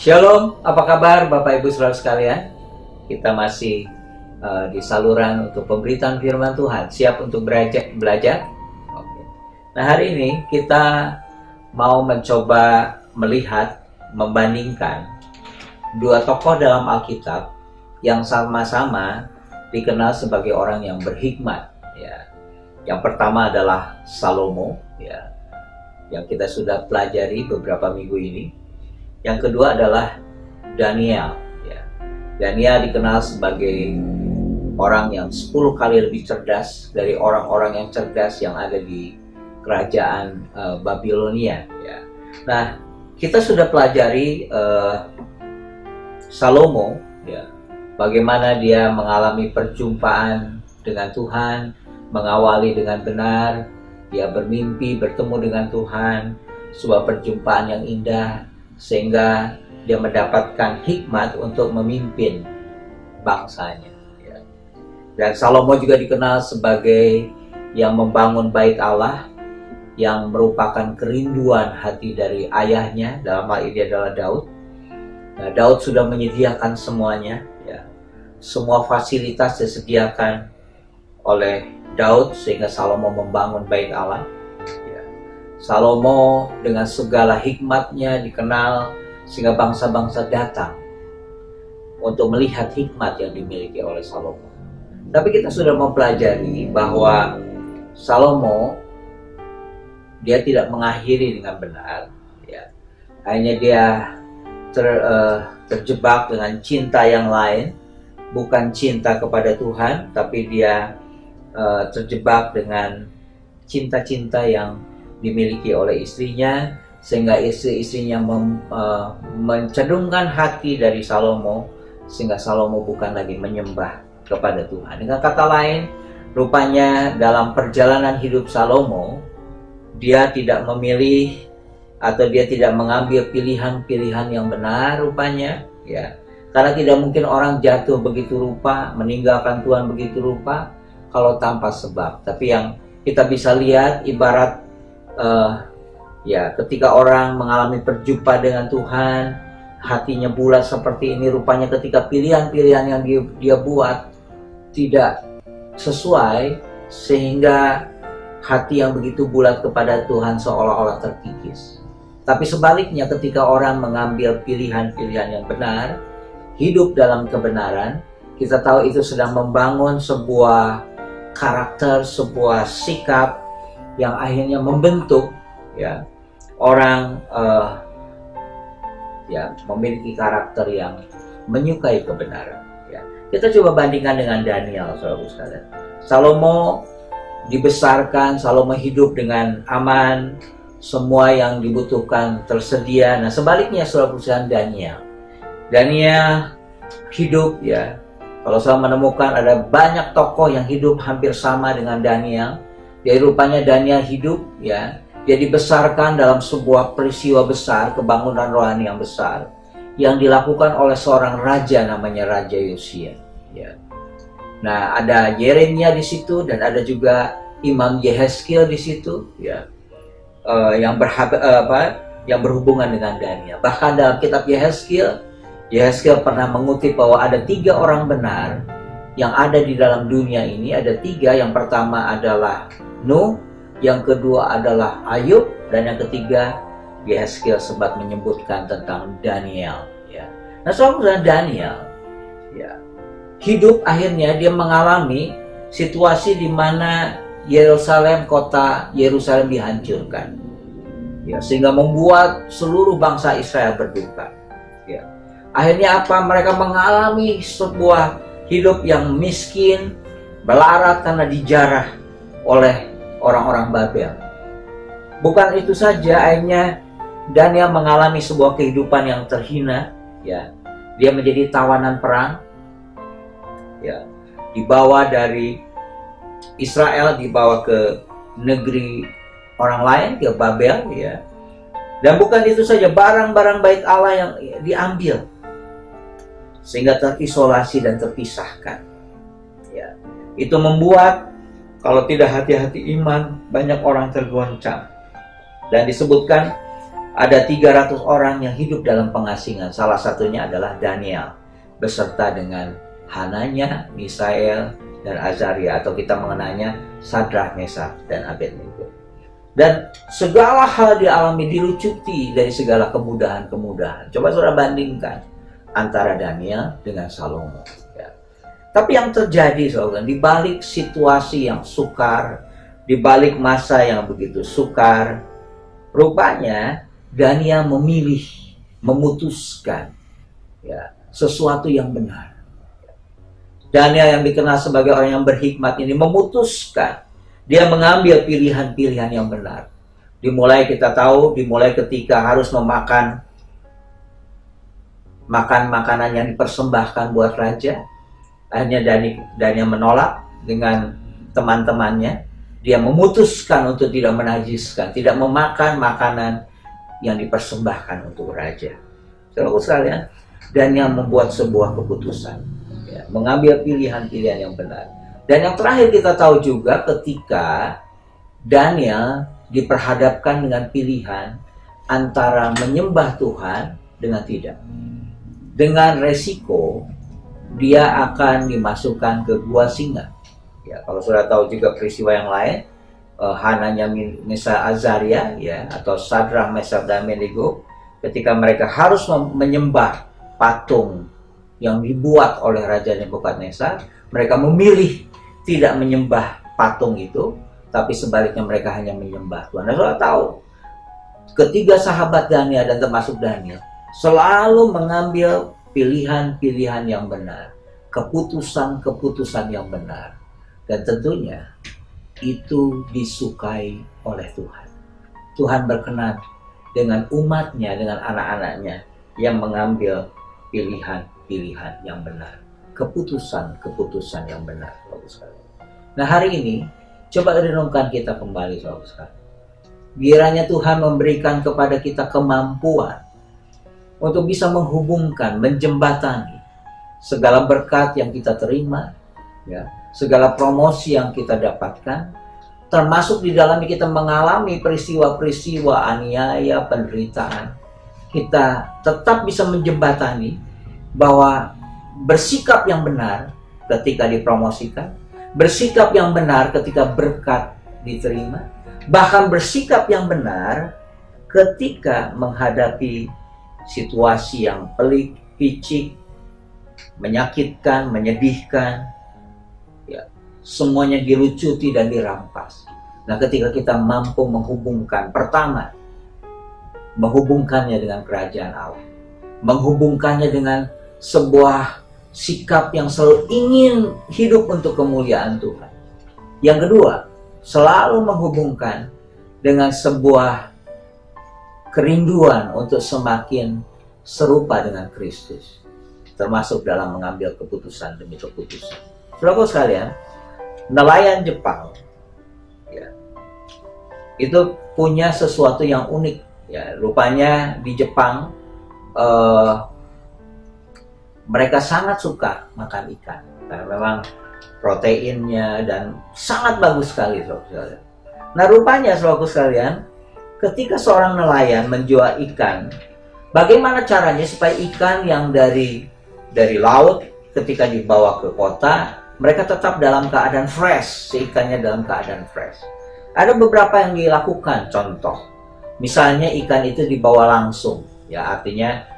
Shalom, apa kabar Bapak Ibu Saudara sekalian? Kita masih di saluran untuk pemberitaan firman Tuhan. Siap untuk belajar? Oke. Nah, hari ini kita mau mencoba melihat, membandingkan dua tokoh dalam Alkitab yang sama-sama dikenal sebagai orang yang berhikmat. Ya. Yang pertama adalah Salomo, ya, yang kita sudah pelajari beberapa minggu ini. Yang kedua adalah Daniel. Ya. Daniel dikenal sebagai orang yang 10 kali lebih cerdas dari orang-orang yang cerdas yang ada di kerajaan Babilonia. Ya. Nah, kita sudah pelajari Salomo, ya, bagaimana dia mengalami perjumpaan dengan Tuhan, mengawali dengan benar, dia bermimpi bertemu dengan Tuhan, sebuah perjumpaan yang indah, sehingga dia mendapatkan hikmat untuk memimpin bangsanya. Ya. Dan Salomo juga dikenal sebagai yang membangun bait Allah, yang merupakan kerinduan hati dari ayahnya, dalam hal ini adalah Daud. Nah, Daud sudah menyediakan semuanya, ya. Semua fasilitas disediakan oleh Daud sehingga Salomo membangun bait Allah. Salomo dengan segala hikmatnya dikenal sehingga bangsa-bangsa datang untuk melihat hikmat yang dimiliki oleh Salomo. Tapi kita sudah mempelajari bahwa Salomo dia tidak mengakhiri dengan benar, ya. Hanya dia terjebak dengan cinta yang lain, bukan cinta kepada Tuhan, tapi dia terjebak dengan cinta-cinta yang dimiliki oleh istrinya, sehingga istri-istrinya mencenderungkan hati dari Salomo, sehingga Salomo bukan lagi menyembah kepada Tuhan. Dengan kata lain, rupanya dalam perjalanan hidup Salomo, dia tidak memilih atau dia tidak mengambil pilihan-pilihan yang benar rupanya, ya. Karena tidak mungkin orang jatuh begitu rupa, meninggalkan Tuhan begitu rupa kalau tanpa sebab. Tapi yang kita bisa lihat ibarat ya, ketika orang mengalami perjumpaan dengan Tuhan, hatinya bulat seperti ini, rupanya ketika pilihan-pilihan yang dia buat tidak sesuai, sehingga hati yang begitu bulat kepada Tuhan seolah-olah terkikis. Tapi sebaliknya, ketika orang mengambil pilihan-pilihan yang benar, hidup dalam kebenaran, kita tahu itu sedang membangun sebuah karakter, sebuah sikap yang akhirnya membentuk, ya, orang ya, memiliki karakter yang menyukai kebenaran. Ya. Kita coba bandingkan dengan Daniel, saudara sekalian. Salomo dibesarkan, Salomo hidup dengan aman, semua yang dibutuhkan tersedia. Nah, sebaliknya saudara sekalian, Daniel hidup, ya. Kalau saya menemukan ada banyak tokoh yang hidup hampir sama dengan Daniel. Jadi rupanya Daniel hidup, ya, dia dibesarkan dalam sebuah peristiwa besar, kebangunan rohani yang besar, yang dilakukan oleh seorang raja namanya Raja Yosia. Ya. Nah, ada Yeremia di situ dan ada juga Imam Yehezkiel di situ, ya, yang berhubungan dengan Daniel. Bahkan dalam kitab Yehezkiel pernah mengutip bahwa ada 3 orang benar yang ada di dalam dunia ini. Ada 3. Yang pertama adalah Nuh, yang kedua adalah Ayub, dan yang ketiga Yehezkiel sempat menyebutkan tentang Daniel. Ya. Nah, soalnya Daniel, ya, hidup akhirnya dia mengalami situasi di mana kota Yerusalem dihancurkan, ya, sehingga membuat seluruh bangsa Israel berduka. Ya. Akhirnya apa? Mereka mengalami sebuah hidup yang miskin, melarat karena dijarah oleh orang-orang Babel. Bukan itu saja, akhirnya Daniel mengalami sebuah kehidupan yang terhina, ya. Dia menjadi tawanan perang, ya, dibawa dari Israel, dibawa ke negeri orang lain, ke Babel, ya. Dan bukan itu saja, barang-barang bait Allah yang diambil, sehingga terisolasi dan terpisahkan, ya. Itu membuat, kalau tidak hati-hati iman, banyak orang tergoncang. Dan disebutkan ada 300 orang yang hidup dalam pengasingan. Salah satunya adalah Daniel beserta dengan Hananya, Misael, dan Azaria, atau kita mengenalnya Sadrah, Mesak, dan Abednego. Dan segala hal dialami dilucuti dari segala kemudahan-kemudahan. Coba saudara bandingkan antara Daniel dengan Salomo. Ya. Tapi yang terjadi saudara, di balik situasi yang sukar, di balik masa yang begitu sukar, rupanya Daniel memilih, memutuskan ya, sesuatu yang benar. Daniel yang dikenal sebagai orang yang berhikmat ini memutuskan, dia mengambil pilihan-pilihan yang benar. Dimulai kita tahu, dimulai ketika harus memakan makanan yang dipersembahkan buat raja. Akhirnya Daniel menolak dengan teman-temannya. Dia memutuskan untuk tidak menajiskan, tidak memakan makanan yang dipersembahkan untuk raja. Saudara sekalian, Daniel membuat sebuah keputusan, ya, mengambil pilihan-pilihan yang benar. Dan yang terakhir kita tahu juga ketika Daniel diperhadapkan dengan pilihan antara menyembah Tuhan dengan tidak. Dengan resiko dia akan dimasukkan ke gua singa. Ya, kalau sudah tahu juga peristiwa yang lain, Hananya, Misael, Azaria, ya, atau Sadrah, Mesak, dan Abednego, ketika mereka harus menyembah patung yang dibuat oleh Raja Nebukadnezar, mereka memilih tidak menyembah patung itu, tapi sebaliknya mereka hanya menyembah Tuhan. Nah, saudara tahu, ketiga sahabat Daniel dan termasuk Daniel selalu mengambil pilihan-pilihan yang benar, keputusan-keputusan yang benar, dan tentunya itu disukai oleh Tuhan. Tuhan berkenan dengan umatnya, dengan anak-anaknya yang mengambil pilihan-pilihan yang benar, keputusan-keputusan yang benar. Nah, hari ini coba renungkan kita kembali, saudara sekalian. Kiranya Tuhan memberikan kepada kita kemampuan untuk bisa menghubungkan, menjembatani segala berkat yang kita terima, ya, segala promosi yang kita dapatkan, termasuk di dalamnya kita mengalami peristiwa-peristiwa aniaya, penderitaan. Kita tetap bisa menjembatani bahwa bersikap yang benar ketika dipromosikan, bersikap yang benar ketika berkat diterima, bahkan bersikap yang benar ketika menghadapi situasi yang pelik, picik, menyakitkan, menyedihkan, ya, semuanya dilucuti dan dirampas. Nah, ketika kita mampu menghubungkan, pertama, menghubungkannya dengan kerajaan Allah, menghubungkannya dengan sebuah sikap yang selalu ingin hidup untuk kemuliaan Tuhan. Yang kedua, selalu menghubungkan dengan sebuah kerinduan untuk semakin serupa dengan Kristus, termasuk dalam mengambil keputusan demi keputusan. Saudara sekalian, nelayan Jepang, ya, itu punya sesuatu yang unik. Ya, rupanya di Jepang mereka sangat suka makan ikan karena memang proteinnya dan sangat bagus sekali, saudara. Nah, rupanya saudara sekalian, ketika seorang nelayan menjual ikan, bagaimana caranya supaya ikan yang dari laut ketika dibawa ke kota, mereka tetap dalam keadaan fresh, si ikannya dalam keadaan fresh. Ada beberapa yang dilakukan, contoh, misalnya ikan itu dibawa langsung, ya, artinya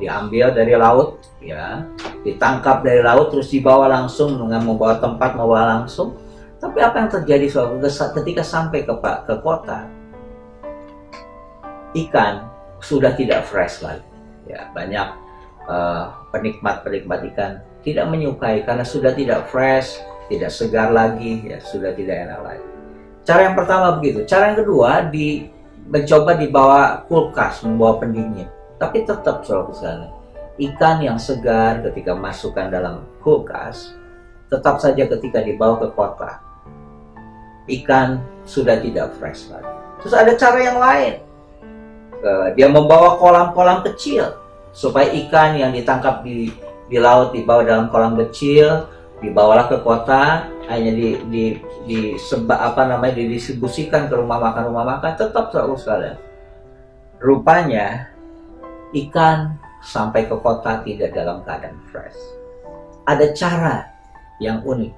diambil dari laut, ya, ditangkap dari laut terus dibawa langsung dengan membawa tempat, membawa langsung. Tapi apa yang terjadi ketika sampai ke kota, ikan sudah tidak fresh lagi. Ya, banyak penikmat ikan tidak menyukai karena sudah tidak fresh, tidak segar lagi, ya, sudah tidak enak lagi. Cara yang pertama begitu. Cara yang kedua mencoba dibawa kulkas, membawa pendingin. Tapi tetap, saudara sekalian, ikan yang segar ketika masukkan dalam kulkas, tetap saja ketika dibawa ke kota, ikan sudah tidak fresh lagi. Terus ada cara yang lain. Dia membawa kolam-kolam kecil supaya ikan yang ditangkap di laut dibawa dalam kolam kecil, dibawalah ke kota, hanya didistribusikan ke rumah makan. Tetap, saudara sekalian, rupanya ikan sampai ke kota tidak dalam keadaan fresh. Ada cara yang unik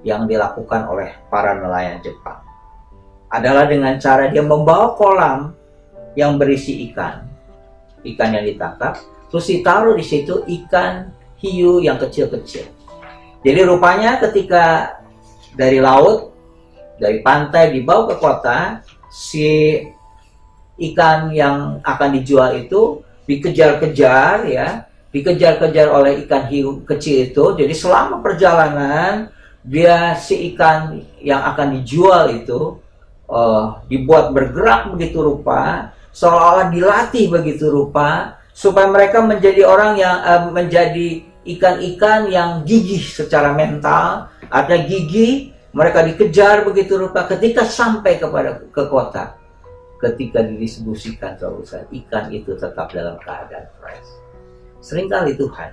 yang dilakukan oleh para nelayan Jepang. Adalah dengan cara dia membawa kolam yang berisi ikan yang ditangkap, terus ditaruh di situ ikan hiu yang kecil-kecil. Jadi rupanya ketika dari laut, dari pantai dibawa ke kota, si ikan yang akan dijual itu dikejar-kejar oleh ikan hiu kecil itu. Jadi selama perjalanan si ikan yang akan dijual itu dibuat bergerak begitu rupa, seolah-olah dilatih begitu rupa, supaya mereka menjadi orang yang menjadi ikan-ikan yang gigih secara mental, ada gigih, mereka dikejar begitu rupa. Ketika sampai ke kota, ketika didistribusikan ikan itu tetap dalam keadaan fresh. Seringkali Tuhan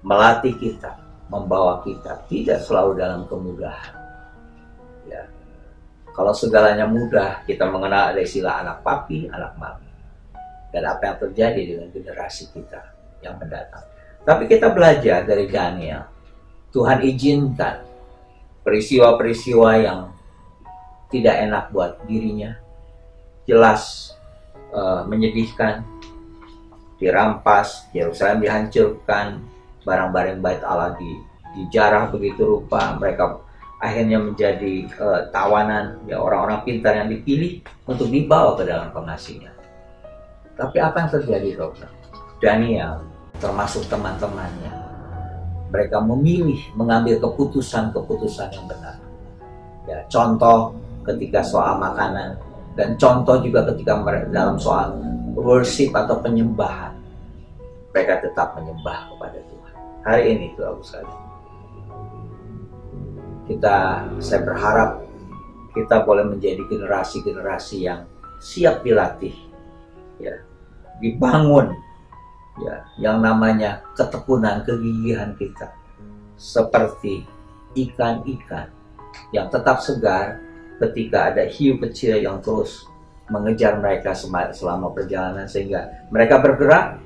melatih kita, membawa kita tidak selalu dalam kemudahan. Ya. Kalau segalanya mudah, kita mengenal ada istilah anak papi, anak mami. Dan apa yang terjadi dengan generasi kita yang mendatang. Tapi kita belajar dari Daniel. Tuhan izinkan peristiwa-peristiwa yang tidak enak buat dirinya. Jelas menyedihkan. Dirampas, Yerusalem dihancurkan, barang-barang bait Allah dijarah begitu rupa. Mereka akhirnya menjadi tawanan, ya, orang-orang pintar yang dipilih untuk dibawa ke dalam pengasihnya. Tapi apa yang terjadi, saudara? Daniel termasuk teman-temannya, mereka memilih mengambil keputusan-keputusan yang benar. Ya, contoh ketika soal makanan, dan contoh juga ketika dalam soal worship atau penyembahan, mereka tetap menyembah kepada Tuhan. Hari ini Tuhan sekalian, saya berharap kita boleh menjadi generasi-generasi yang siap dilatih, ya, dibangun, ya, yang namanya ketekunan, kegigihan kita, seperti ikan-ikan yang tetap segar ketika ada hiu kecil yang terus mengejar mereka selama perjalanan, sehingga mereka bergerak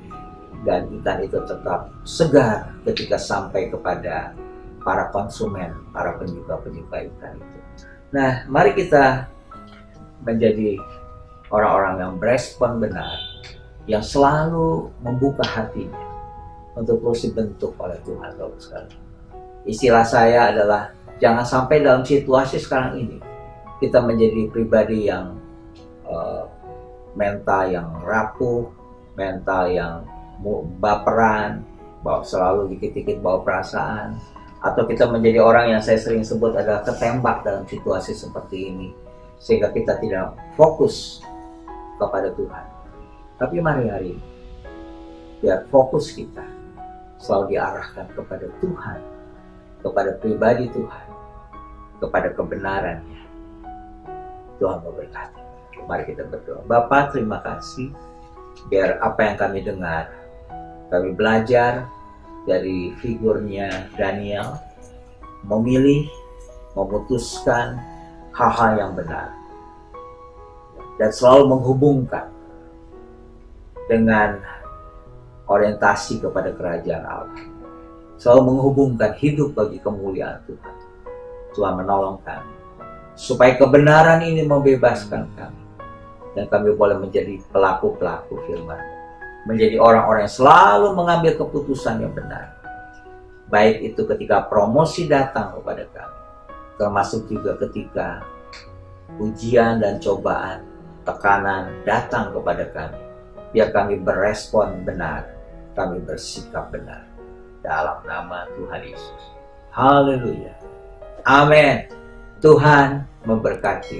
dan ikan itu tetap segar ketika sampai kepada para konsumen, para penyuka ikan itu. Nah, mari kita menjadi orang-orang yang berespon benar, yang selalu membuka hatinya untuk terus dibentuk oleh Tuhan. Istilah saya adalah jangan sampai dalam situasi sekarang ini kita menjadi pribadi yang mental yang rapuh, mental yang baperan, selalu dikit-dikit bawa perasaan, atau kita menjadi orang yang saya sering sebut adalah ketembak dalam situasi seperti ini, sehingga kita tidak fokus kepada Tuhan. Tapi mari hari ini, biar fokus kita selalu diarahkan kepada Tuhan, kepada pribadi Tuhan, kepada kebenarannya. Tuhan memberkati. Mari kita berdoa. Bapa, terima kasih biar apa yang kami dengar, kami belajar dari figurnya Daniel, memilih, memutuskan hal-hal yang benar, dan selalu menghubungkan dengan orientasi kepada kerajaan Allah, selalu menghubungkan hidup bagi kemuliaan Tuhan. Tuhan menolong kami supaya kebenaran ini membebaskan kami, dan kami boleh menjadi pelaku-pelaku firman, menjadi orang-orang yang selalu mengambil keputusan yang benar, baik itu ketika promosi datang kepada kami, termasuk juga ketika ujian dan cobaan, tekanan datang kepada kami. Biar kami berespon benar, kami bersikap benar, dalam nama Tuhan Yesus. Haleluya. Amin. Tuhan memberkati.